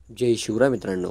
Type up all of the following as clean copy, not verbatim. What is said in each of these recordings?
जय शिवराय मित्रांनो,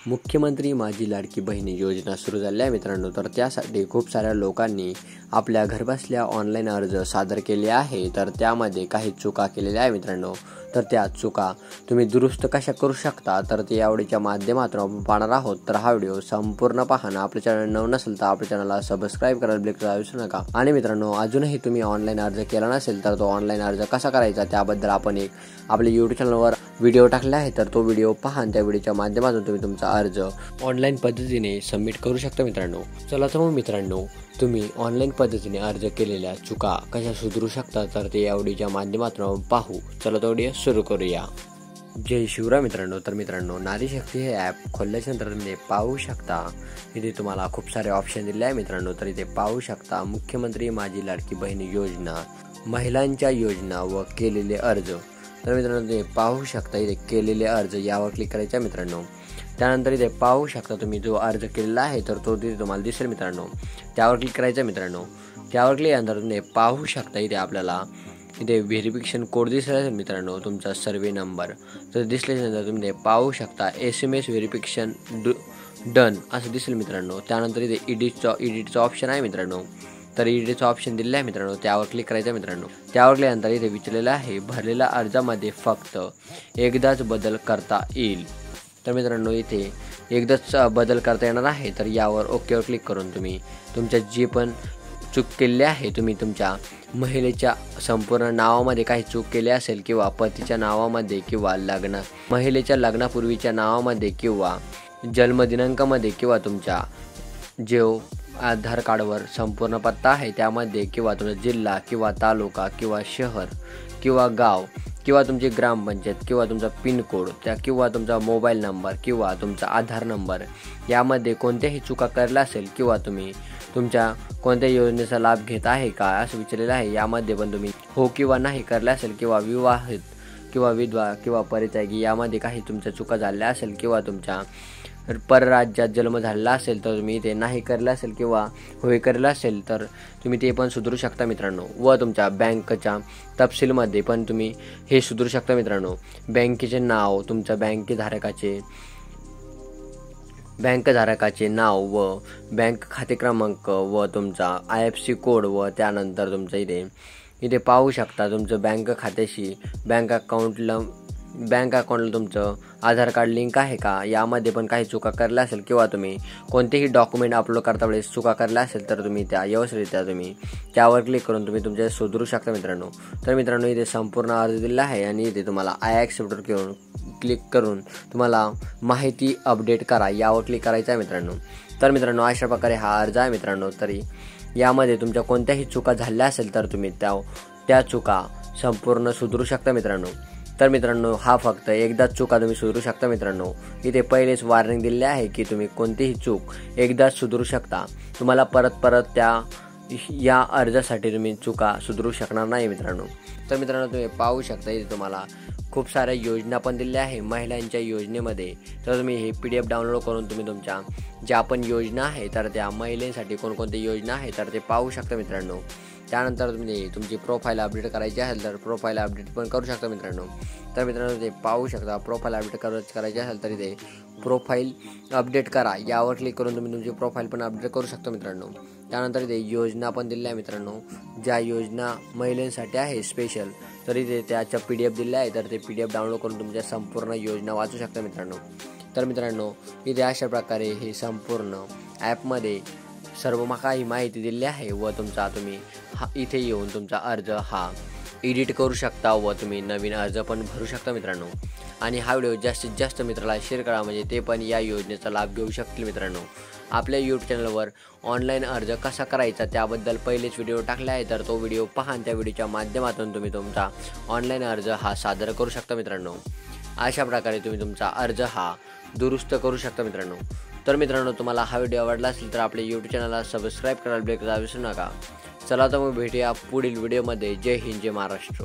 मुख्यमंत्री माझी लाडकी बहीण योजना सुरू झाली आहे मित्रांनो. तर त्यासाठी खूप साऱ्या लोकांनी आपल्या घरबसल्या ऑनलाईन अर्ज सादर केले आहे. तर त्यामध्ये काही चुका केलेल्या आहे मित्रांनो. तर त्या चुका तुम्ही दुरुस्त कशा करू शकता तर ते यावेळीच्या माध्यमातून आपण पाहणार आहोत. तर हा व्हिडिओ संपूर्ण पहा. आपल्या चॅनल नवीन नसेल तर आपल्या चॅनलला सबस्क्राईब करायला विसरू नका. आणि मित्रांनो, अजूनही तुम्ही ऑनलाईन अर्ज केला नसेल तर तो ऑनलाईन अर्ज कसा करायचा त्याबद्दल आपण एक आपल्या यूट्यूब चॅनलवर व्हिडिओ टाकला आहे. तर तो व्हिडिओ पहा आणि त्या व्हिडिओच्या माध्यमातून तुम्ही तुमचा अर्ज ऑनलाईन पद्धतीने सबमिट करू शकता मित्रांनो. चला तर मग मित्रांनो, तुम्ही ऑनलाईन पद्धतीने अर्ज केलेल्या चुका कशा सुधारू शकता तर ते या व्हिडिओच्या माध्यमातून पाहू. चला तो व्हिडिओ सुरू करूया. जय शिवराय मित्रांनो. तर मित्रांनो, नारी शक्ती हे ॲप खोलल्याच्यानंतर तुम्ही पाहू शकता. इथे तुम्हाला खूप सारे ऑप्शन दिले आहे मित्रांनो. तर इथे पाहू शकता मुख्यमंत्री माझी लाडकी बहीण योजना, महिलांच्या योजना व केलेले अर्ज. तर मित्रांनो, ते पाहू शकता इथे केलेले अर्ज यावर क्लिक करायचं मित्रांनो. त्यानंतर इथे पाहू शकता तुम्ही जो अर्ज केलेला आहे तर तो तिथे तुम्हाला दिसेल मित्रांनो. त्यावर क्लिक करायचं मित्रांनो. त्यावर क्लिक केल्यानंतर तुम्ही पाहू शकता इथे आपल्याला इथे व्हेरिफिकेशन कोड दिसला असेल मित्रांनो, तुमचा सर्वे नंबर. तर दिसल्यानंतर तुम्ही पाहू शकता SMS व्हेरिफिकेशन डन असं दिसेल मित्रांनो. त्यानंतर इथे एडिटचा ऑप्शन आहे मित्रांनो. तर एडिटचा ऑप्शन दिलेला आहे मित्रांनो. त्यावर क्लिक करायचं मित्रांनो. त्यावर क्लिकल्यानंतर इथे विचारलेलं आहे भरलेल्या अर्जामध्ये फक्त एकदाच बदल करता येईल. तर मित्रांनो, इथे एकदाच बदल करता येणार आहे. तर यावर ओकेवर क्लिक करून तुम्ही तुमच्या जे पण चूक केलेली आहे, तुम्ही तुमच्या महिलेच्या संपूर्ण नावामध्ये काही चूक केली असेल किंवा पतीच्या नावामध्ये किंवा महिलेच्या लग्नापूर्वीच्या नावामध्ये किंवा जन्मदिनांकामध्ये किंवा तुमच्या जो आधार कार्डवर संपूर्ण पत्ता आहे त्यामध्ये किंवा तुमचा जिल्हा किंवा तालुका किंवा शहर किंवा गाव किंवा तुमची ग्रामपंचायत किंवा तुमचा पिनकोड किंवा तुमचा मोबाईल नंबर किंवा तुमचा आधार नंबर यामध्ये कोणत्याही चुका करल्या असेल किंवा तुम्ही तुमच्या कोणत्या योजनेचा लाभ घेत आहे का असं विचारलेलं आहे. यामध्ये पण तुम्ही हो किंवा नाही करल्या असेल किंवा विवाहित किंवा विधवा किंवा परित्यागी यामध्ये काही तुमच्या चुका झाल्या असेल किंवा तुमच्या परराज्यात जन्म झालेला असेल तर तुम्ही ते नाही करलं असेल किंवा होय करलं असेल तर तुम्ही ते पण सुधारू शकता मित्रांनो. व तुमच्या बँकेच्या तपशीलमध्ये पण तुम्ही हे सुधारू शकता मित्रांनो. बँकेचे नाव, तुमच्या बँकधारकाचे नाव व बँक खाते क्रमांक व तुमचा IFSC कोड व त्यानंतर तुमचं इथे पाहू शकता तुमचं बँक खात्याशी बँक अकाउंटला तुमचं आधार कार्ड लिंक आहे का यामध्ये पण काही चुका करल्या असेल किंवा तुम्ही कोणतेही डॉक्युमेंट अपलोड करता वेळेस चुका करल्या असेल तर तुम्ही त्या व्यवस्थितरित्या तुम्ही त्यावर क्लिक करून तुम्ही तुमच्या सुधारू शकता मित्रांनो. तर मित्रांनो, इथे संपूर्ण अर्ज दिलेला आहे आणि इथे तुम्हाला I accept क्लिक करून तुम्हाला माहिती अपडेट करा यावर क्लिक करायचं आहे मित्रांनो. तर मित्रांनो, अशा प्रकारे हा अर्ज आहे मित्रांनो. तरी यामध्ये तुमच्या कोणत्याही चुका झाल्या असेल तर तुम्ही त्या चुका संपूर्ण सुधारू शकता मित्रांनो. तर मित्रांनो, हा फक्त एकदाच चुका तुम्ही सुधारू शकता मित्रांनो. इथे पहिलेच वॉर्निंग दिलेली आहे की तुम्ही कोणतीही चूक एकदाच सुधारू शकता. तुम्हाला परत या अर्जासाठी तुम्ही चुका सुधारू शकणार नाही मित्रांनो. तर मित्रांनो, तुम्ही पाहू शकता इथे तुम्हाला खूप साऱ्या योजना पण दिलेल्या आहे महिलांच्या योजनेमध्ये. तर तुम्ही हे PDF डाउनलोड करून तुम्ही तुमच्या ज्या पण योजना आहे तर त्या महिलांसाठी कोणकोणती योजना आहे तर ते पाहू शकता मित्रांनो. त्यानंतर तुम्ही तुमची प्रोफाईल अपडेट करायची असेल तर प्रोफाईल अपडेट पण करू शकता मित्रांनो. तर मित्रांनो, ते पाहू शकता प्रोफाईल अपडेट करायची असेल तर इथे प्रोफाईल अपडेट करा यावर क्लिक करून तुम्ही तुमची प्रोफाईल पण अपडेट करू शकता मित्रांनो. त्यानंतर इथे योजना पण दिल्या आहे मित्रांनो. ज्या योजना महिलांसाठी आहे स्पेशल तर इथे त्याच्या PDF दिल्या आहे. तर ते PDF डाउनलोड करून तुमच्या संपूर्ण योजना वाचू शकता मित्रांनो. तर मित्रांनो, इथे अशा प्रकारे हे संपूर्ण ॲपमध्ये सर्व काही माहिती दिली आहे व तुम्ही इथे येऊन तुमचा अर्ज हा एडिट करू शकता व तुम्ही नवीन अर्ज पण भरू शकता मित्रांनो. आणि हा व्हिडिओ जास्तीत जास्त मित्राला शेअर करा म्हणजे ते पण या योजनेचा लाभ घेऊ शकतील मित्रांनो. आपल्या यूट्यूब चॅनलवर ऑनलाईन अर्ज कसा करायचा त्याबद्दल पहिलेच व्हिडिओ टाकला आहे. तर तो व्हिडिओ पहा आणि त्या व्हिडिओच्या माध्यमातून तुम्ही तुमचा ऑनलाईन अर्ज हा सादर करू शकता मित्रांनो. अशा प्रकारे तुम्ही तुमचा अर्ज हा दुरुस्त करू शकता मित्रांनो. तर मित्रांनो, तुम्हाला हा व्हिडिओ आवडला असेल तर आपल्या यूट्यूब चॅनलला सबस्क्राईब करायला विसरू नका. चला तर मग भेटूया पुढील व्हिडिओमध्ये. जय हिंद, जय महाराष्ट्र.